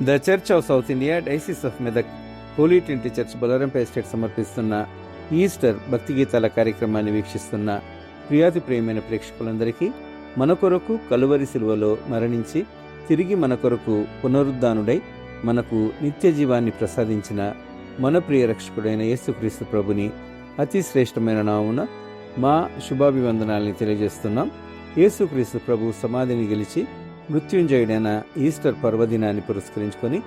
The church of south India diocese of Medak holy trinity church బొలారంపై estate సమర్పిస్తున్న Easter భక్తి గీతాల కార్యక్రమాన్ని వీక్షిస్తున్న ప్రియాతి ప్రియమైన ప్రేక్షకులందరికీ మన కొరకు కలువరి శిలువలో మరణించి తిరిగి మన కొరకు పునరుద్ధానుడై మనకు నిత్య జీవాన్ని ప్రసాదించిన మన ప్రియ రక్షకుడైన యేసుక్రీస్తు ప్రభుని అతి శ్రేష్టమైన నామున మా శుభాభివందనాల్ని తెలియజేస్తున్నాం. యేసుక్రీస్తు ప్రభు సమాధిని గెలిచి మృత్యుంజయుడైన ఈస్టర్ పర్వదినాన్ని పురస్కరించుకొని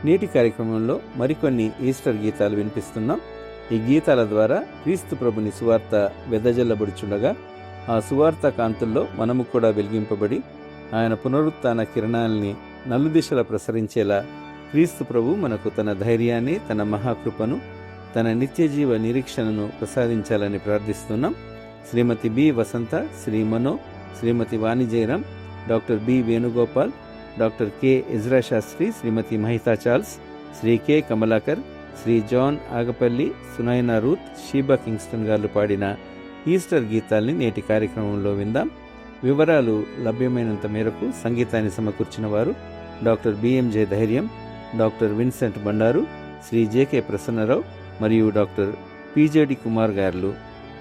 నేటి కార్యక్రమంలో మరికొన్ని ఈస్టర్ గీతాలు వినిపిస్తున్నాం. ఈ గీతాల ద్వారా క్రీస్తు ప్రభుని సువార్త వెదజల్లబడుచుండగా ఆ సువార్త కాంతుల్లో మనము కూడా వెలిగింపబడి ఆయన పునరుత్థాన కిరణాల్ని నలుదిశలా ప్రసరించేలా క్రీస్తు ప్రభు మనకు తన ధైర్యాన్ని, తన మహాకృపను, తన నిత్యజీవ నిరీక్షణను ప్రసాదించాలని ప్రార్థిస్తున్నాం. Srimathi B Vasantha, Sri Mano, Srimathi Vani Jayaram, doctor B Venugopal, doctor K Ezra Sastry, Srimathi Mahitha Charles, Sri K Kamalakar, Sri John Agapalli, Sunaina Ruth, Sheeba Kingston garu పాడిన ఈస్టర్ గీతాల్ని నేటి కార్యక్రమంలో విందాం. వివరాలు లభ్యమైనంత మేరకు సంగీతాన్ని సమకూర్చిన వారు doctor BMJ Dhairyam, doctor Vincent Bandaru, Shri JK Prasannarao మరియు డాక్టర్ పిజేడి కుమార్ గారు.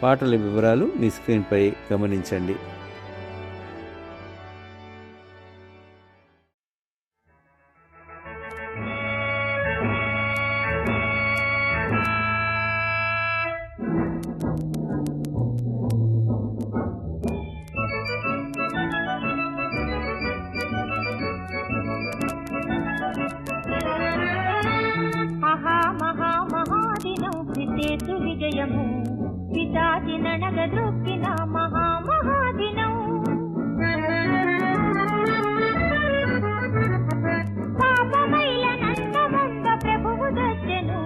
పాటల వివరాలు మీ స్క్రీన్పై గమనించండి. విజయము పితాచిన నగదొక్కిన మహామహాదినం. పాపమైల నందమంద ప్రభువు దచ్చెను,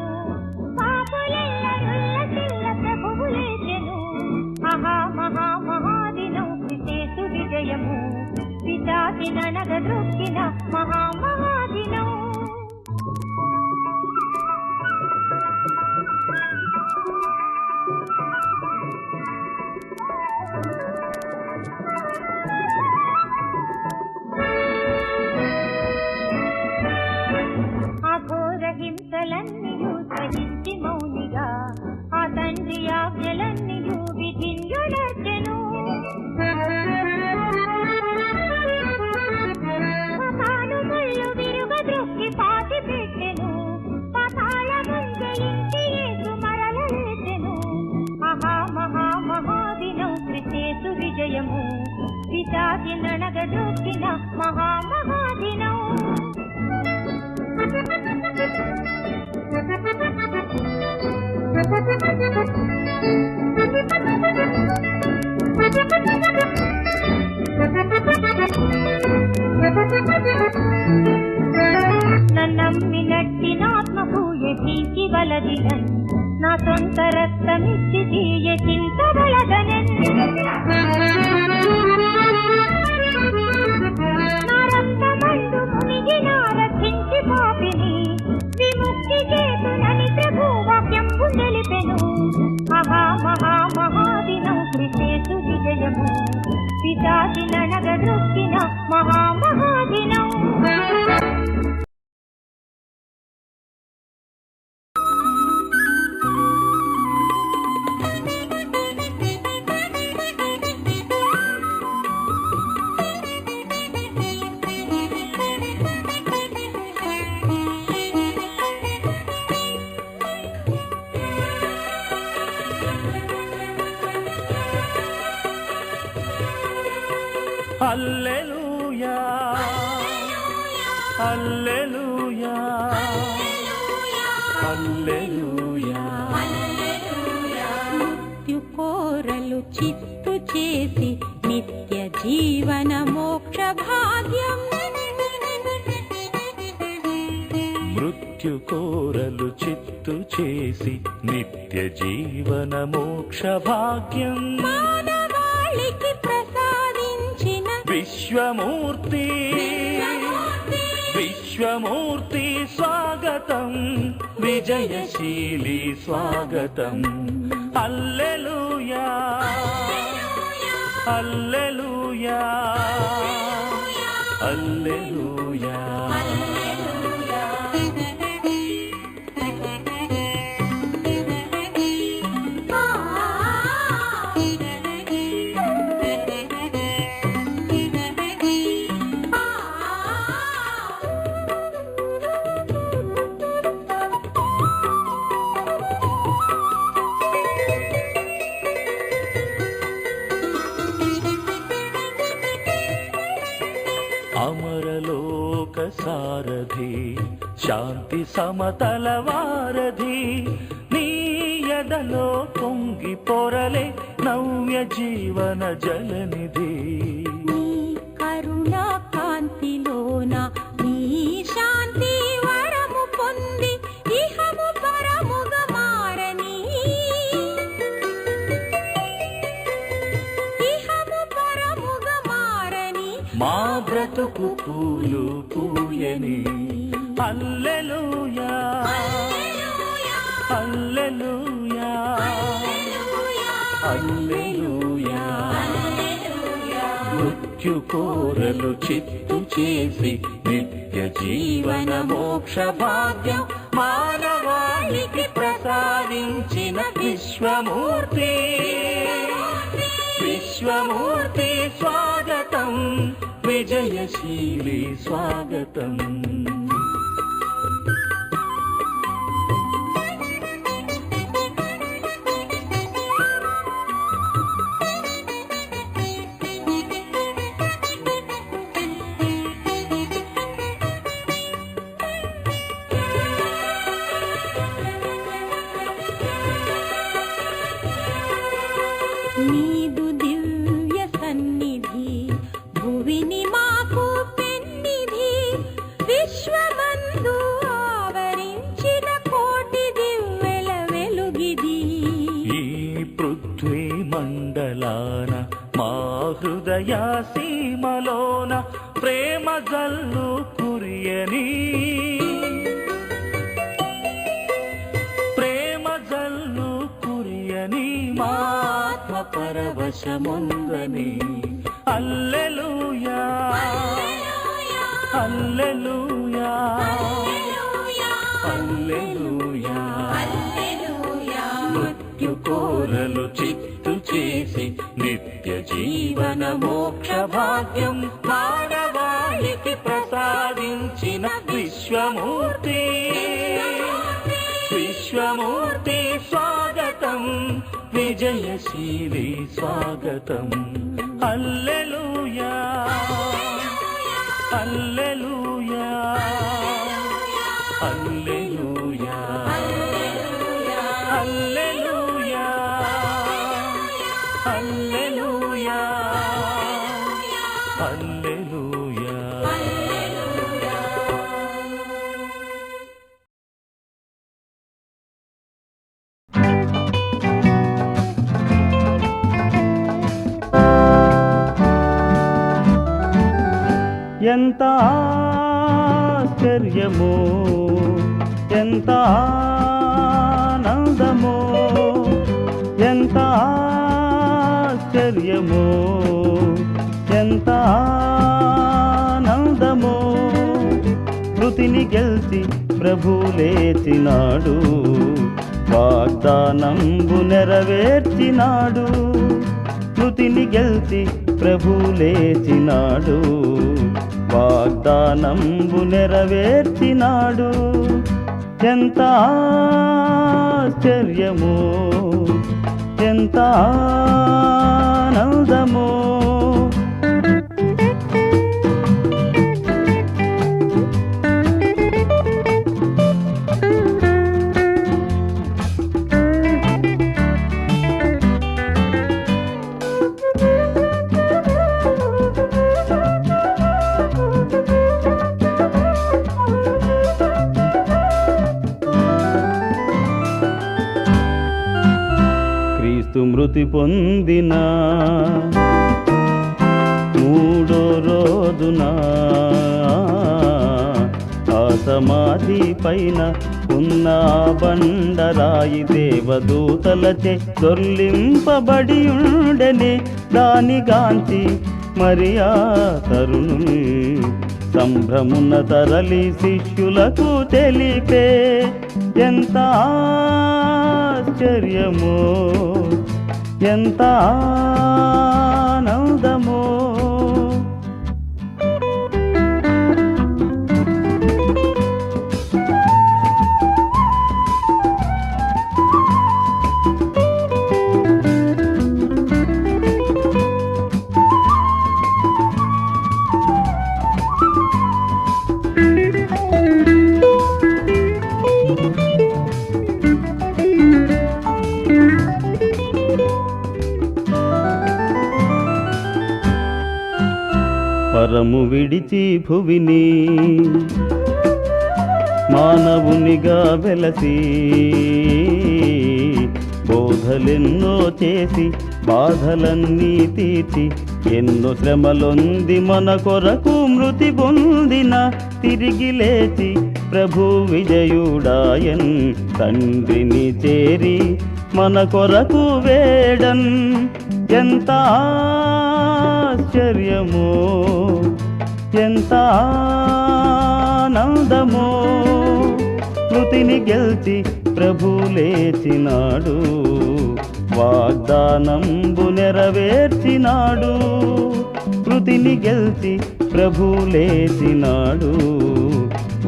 పాపులెల్లరుల్లసిల్ల ప్రభువు లేచెను. మహామహాదినం క్రిస్తు విజయము పితాచిన నగదొక్కిన మహామహాదినం. హింసలన్నీయు సహించి మౌనిగా ఆ తండ్రి ఆజ్ఞలన్నీయు విధించునర్చెను. పాతాళు ముళ్ళు విరుగద్రొక్కి పాతి పెట్టెను, పాతాళమున్ జయించి యేసు మరల లేచెను. మహాదినం క్రిస్తు విజయము పితాకి నడగదొక్కిన మహామహాదినం. నన్నమ్మినట్టి నాత్మకు యథీకి వలదినన్, నా సొంత రక్తమిచ్చి తీయచింతవలదనన్. నా రక్తమందు మునిగి నా రక్షించి పాపిని విముక్తి చేతునని ప్రభు వాక్యంబు తెలిపెను. మహాదినం క్రిస్తు విజయము పితాకి నడగదొక్కిన మహామహాదినం. హల్లెలూయా హల్లెలూయా హల్లెలూయా. మృత్యు కోరలు చిత్తు చేసి నిత్య జీవన మోక్ష భాగ్యం. మృత్యు కోరలు చిత్తు చేసి నిత్య జీవన మోక్ష భాగ్యం. మానవాళికి ప్రసాదించిన విశ్వమూర్తి విశ్వమూర్తి స్వాగతం, విజయశీలి స్వాగతం. హల్లెలూయా హల్లెలూయా హల్లెలూయా. అమరలోక సారథి శాంతి సమతల వారధి నీ ఎదలో పొంగి పొరలే నవ్య జీవన జలనిధి నీ కరుణా కాంతిలోన నీ శాంతి వరము పొంది ఇహము పరముగా మారని ఇహము పరముగా మారని మా బ్రతుకు పూలు పూయని హల్లెలూయా హల్లెలూయా హల్లెలూయా మృత్యు కోరలు చిత్తు చేసి నిత్య జీవన మోక్ష భాగ్యం మానవాళికి ప్రసాదించిన విశ్వమూర్తి విశ్వమూర్తి స్వాగతం విజయశీలి స్వాగతం నీదు దివ్య సన్నిధి భువిని మాకు పెన్నిధి విశ్వమందు ఆవరించిన కోటి దివ్వెల వెలుగిది ఈ పృథ్వీ మండలాన మా హృదయ సీమలోన ప్రేమ జల్లు కురియని ప్రేమ జల్లు కురియని మా ఆత్మ పరవశముందని హల్లెలూయా హల్లెలూయా హల్లెలూయా మృత్యు కోరలు చిత్తు చేసి నిత్య జీవన మోక్ష భాగ్యం మానవాళికి ప్రసాదించిన విశ్వమూర్తి విశ్వమూర్తి స్వాగతం విజయశీలి స్వాగతం హల్లెలూయా హల్లెలూయా హల్లెలూయా హల్లెలూయా హల్లెలూయా హల్లెలూయా ఎంత ఆశ్చర్యమో ఎంత ఆనందమో ఎంత ఆశ్చర్యమో ఎంత ఆనందమో మృతిని గెలిచి ప్రభు లేచినాడు వాగ్దానంబు నెరవేర్చినాడు మృతిని గెలిచి ప్రభు లేచినాడు వాగ్దానంబు నెరవేర్చినాడు ఎంత ఆశ్చర్యమో ఎంత ఆనందమో మృతి పొందిన మూడో రోజున ఆ సమాధి పైన ఉన్న బండరాయి దేవదూతలచే దొర్లింపబడి ఉండెని దాని గాంచి మరియా తరుణులు సంభ్రమున తరలి శిష్యులకు తెలిపే ఎంత ఆశ్చర్యమో ఎంత ఆనందమో పరము విడిచి భువిని మానవునిగా వెలసి బోధలెన్నో చేసి బాధలన్నీ తీర్చి ఎన్నో శ్రమలొంది మన కొరకు మృతి పొందిన తిరిగి లేచి ప్రభు విజయుడాయన్ తండ్రిని చేరి మన కొరకు వేడన్ ఎంత ఆశ్చర్యమో ఎంత ఆనందమో మృతిని గెలిచి ప్రభు లేచినాడు వాగ్దానంబు నెరవేర్చినాడు మృతిని గెలిచి ప్రభు లేచినాడు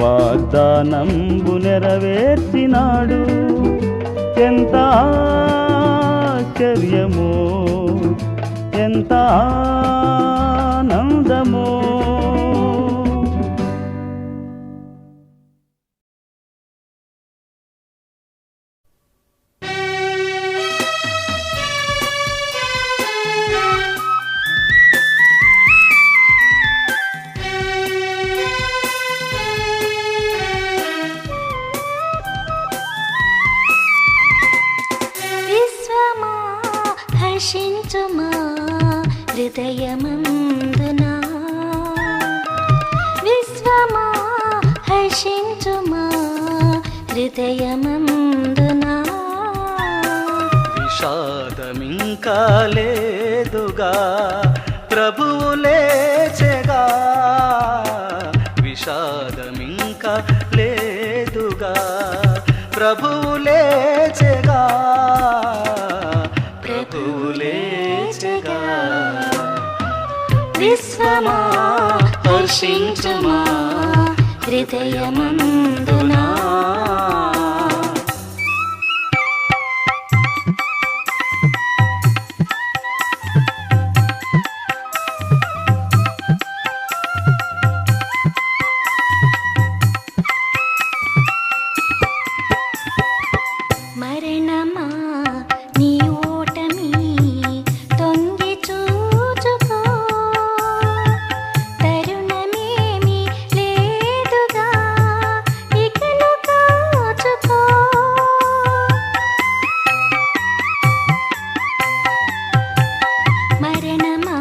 వాగ్దానంబు నెరవేర్చినాడు ఎంత ఆశ్చర్యమో ఎంత ఆనందమో. విశ్వమా హర్షించుమా హృదయమందునా విశ్వమా హర్షించుమా హృదయమందునా విషాదమింకా లేదుగా ప్రభువు లేచెగా విషాదమింకా లేదుగా ప్రభువు లేచెగా ప్రభువు లేచెగా విశ్వమా హర్షించుమా హృదయమందునా మరణమా నీ ఓటమి తొంగి చూచుకో తరుణమేమి లేదుగా ఇకను కాచుకో మరణమా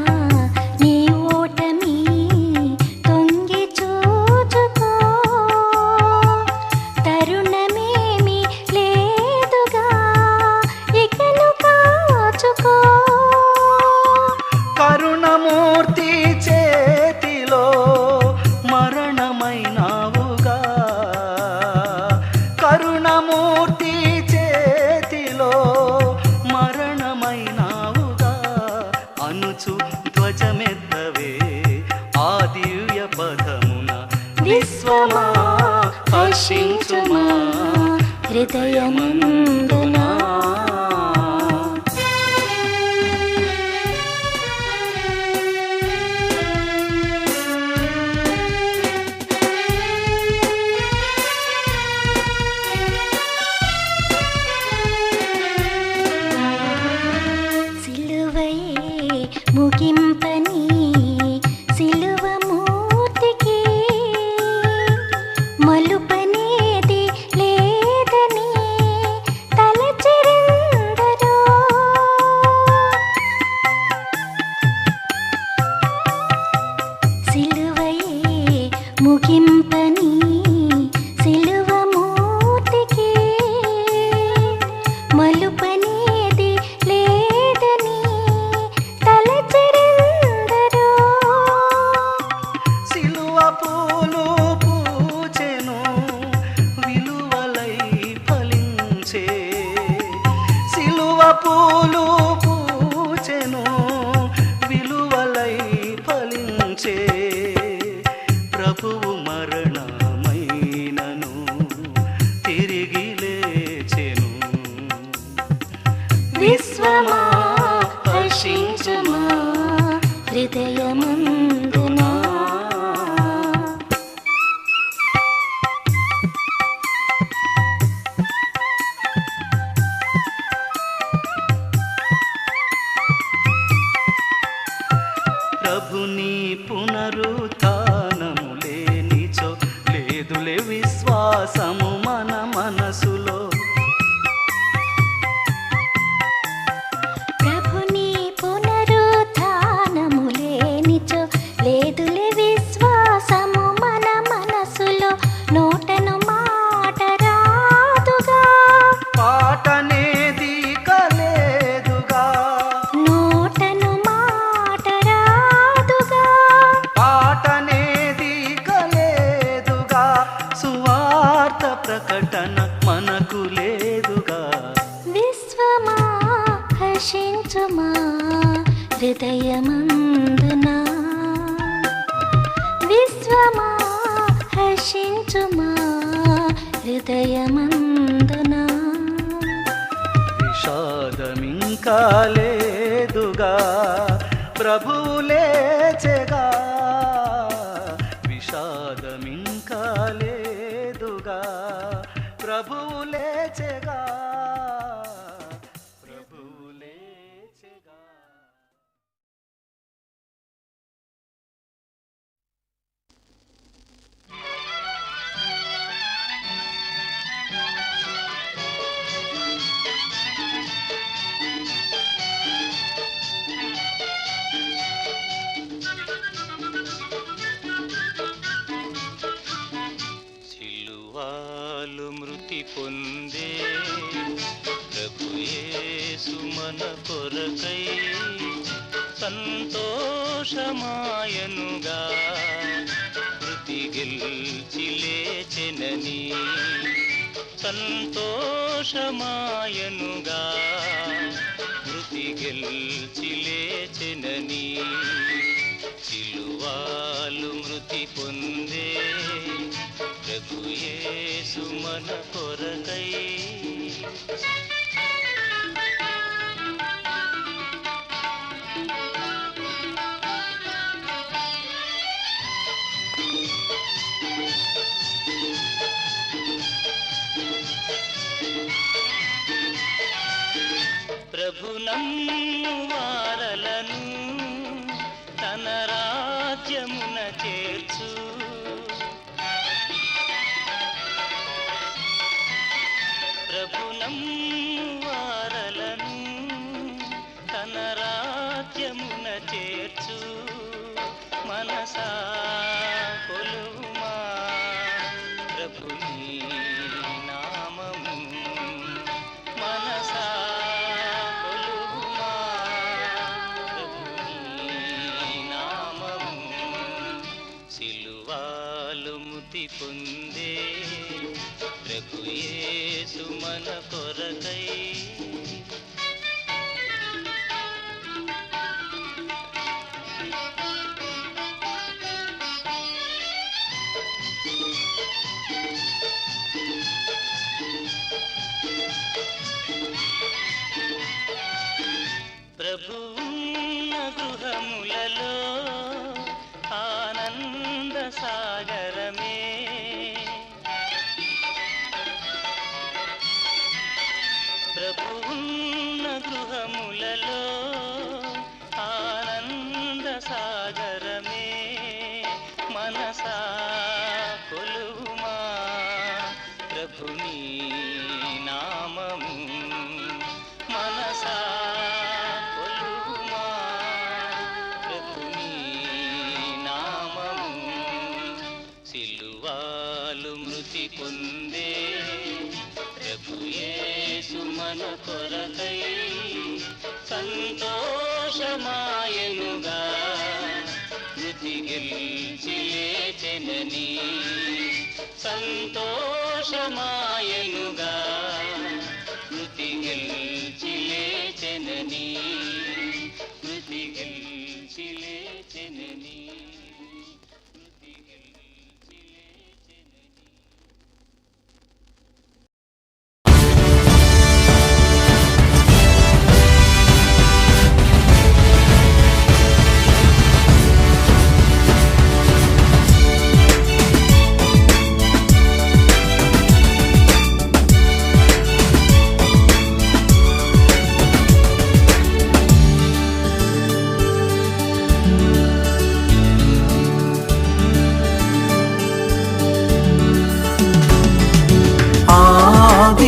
నీ ఓటమి తొంగి చూచుకో తరుణమేమి లేదుగా ఇకను కాచుకో కరుణమూర్తి చేతిలో మరణమైనావుగా కరుణమూర్తి చేతిలో మరణమైనావుగా అనుచు ధ్వజమెత్తవే ఆ దివ్య పదమున విశ్వమా హర్షించుమా హృదయమందునా సిలువయే ముగింపని సిలువ మూర్తికి మలుపనేది లేదని తలచెరిందరో సిలువయే ముగింపని సిలువ మూర్తికి మలుపనేది లేదని తలచెరిందరో సిలువ పూలు పూచెను విలువలై ఫలించే సిలువ పూలు పూచెను విలువలై ఫలించే ప్రభువు మరణమైనను తిరిగి లేచెను విశ్వమా హర్షించుమా హృదయమందునా ప్రభుని పునరుత్థానము విశ్వాసము మన మనసులో. ప్రభుని పునరుత్థానము లేనిచో లేదులే విశ్వాసము మన మనసులో. నోటను మాట రాదుగా, పాటనేది కలేదుగా, నోటను మాట రాదుగా, పాటనేది కలేదుగా, సువార్త ప్రకటన మనకు లేదుగా. విశ్వమా హర్షించుమా హృదయమందునా, విశ్వమా హర్షించుమా హృదయమందునా. విషాదమింకా లేదుగా, ప్రభువు లేచెగా. విషాదమింకా లేదుగా, ప్రభువు లేచెగా. ప్రభువు లేచెగా. సిలువాలు మృతి పొందే ప్రభు యేసు మన కొరకై సంతోషమాయనుగా. మృతి గెల్చి లేచెనని సంతోషమాయనుగా. మృతి గెల్చి లేచెనని సిలువాలు మృతి పొందే ప్రభు యేసు మన కొరకై. ప్రభు నమ్ము వారలను తన రాజ్యమున చేర్చు. ప్రభు నమ్ము వారలను తన రాజ్యమున చేర్చు. మనసా కొలువుమా ప్రభుని నామము. మనసా కొలువుమా ప్రభుని నామము. సిలువాలు మృతి పొందే ప్రభు యేసు మన కొరకై. ప్రభువున్న గృహములలో ఆనంద సాగరమే. ప్రభువున్న గృహములలో ఆనంద సాగరమే. మనసా కొలువుమా ప్రభుని నామము. మనసా కొలువుమా ప్రభుని నామము. సిలువాలు మృతి పొందే ప్రభు యేసు మన కొరకై సంతోషమాయనుగా. మృతి గెల్చి లేచెనని సంతోషమాయనుగా. మృతి గెల్చి లేచెనని మృతి గెల్చి లేచెనని మృతి గెల్చి లేచెనని.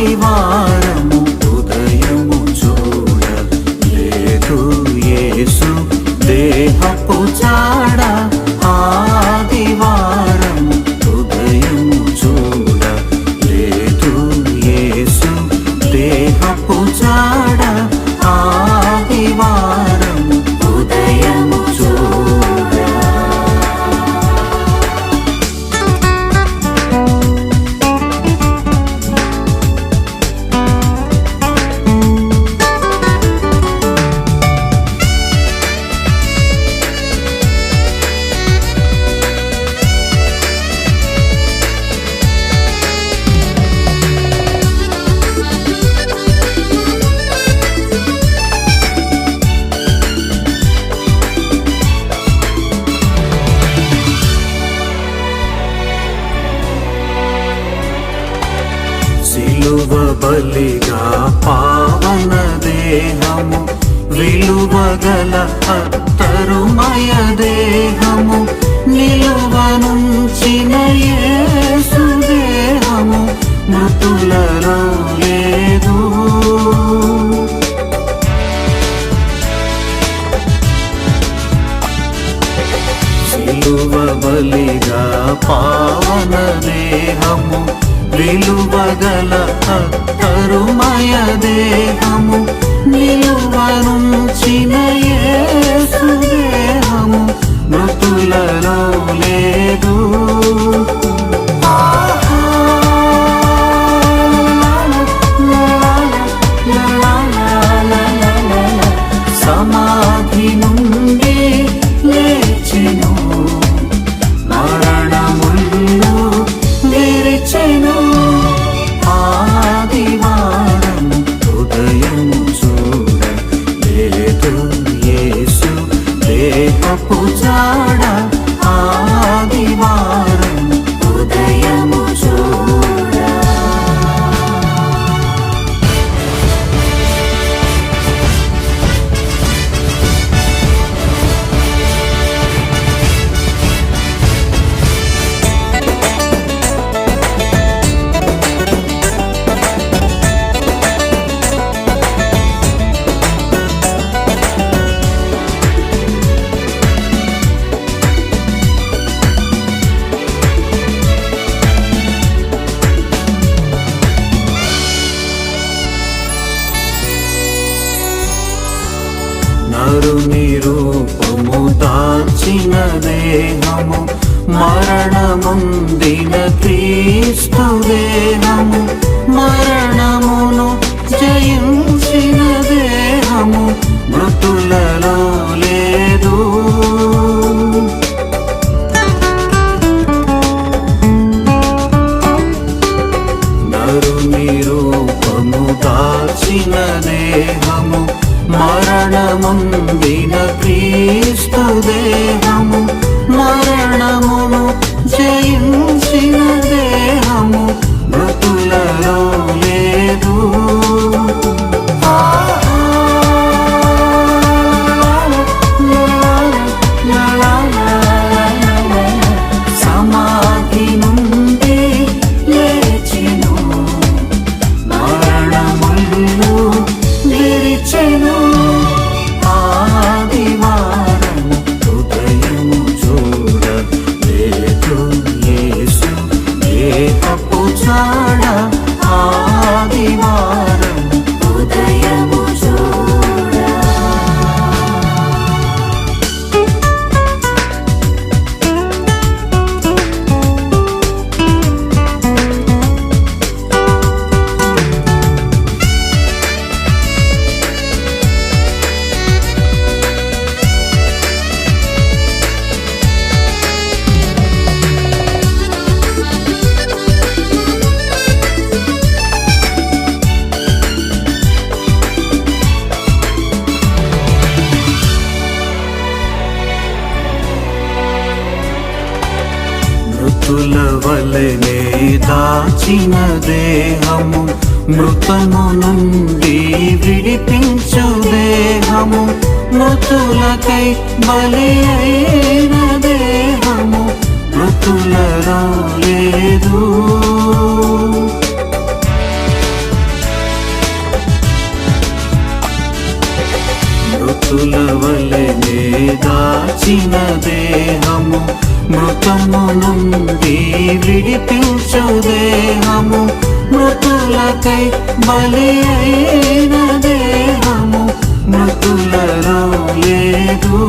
ఆదివారము ఉదయము చూడ లేదు యేసు దేహపు చాడ ఆదివారము ఉదయము చూడ లేదు యేసు దేహపు చాడ ఆదివారము ఉదయము చూడ. సిలువ బలిగా పావన దేహము విలువగల అత్తరుమయ దేహము నిలువనుంచిన యేసు దేహము మృతులలో లేదు. సిలువ బలిగా పావన దేహము విలువగల అత్తరుమయ దేహము నిలువనుంచిన యేసు దేహము మృతులలో లేదు. సమాధి నుండి లేచెను మరణములు విరిచెను ఆదివారం ఉదయము చూడ లేదు యేసు దేహపు చాడ ఆదివారం ఉదయము చూడ. నరుని రూపము దాల్చిన దేహము మరణముందిన క్రీస్తు దేహము మరణమును జయించిన దేహము మృతులలో లేదు. నరుని రూపము దాల్చిన దేహము మరణముందిన క్రీస్తు దేహము మరణమును జయించిన దేహము మృతులలో లేదు. సమాధి నుండి లేచెను మరణములు విరిచెను ఆదివారం ఉదయము చూడ లేదు యేసు దేహపు చాడ ఆదివారం ఉదయము చూడ. మృతుల వలెనే దాచిన దేహము మృతము నుండి విడిపించు దేహము మృతులకై బలి అయిన దేహము మృతులలో లేదు. దాచిన దేహము మృతము నుండి విడిపించు దేహము మృతులకై బలి అయిన దేహము మృతులలో లేదు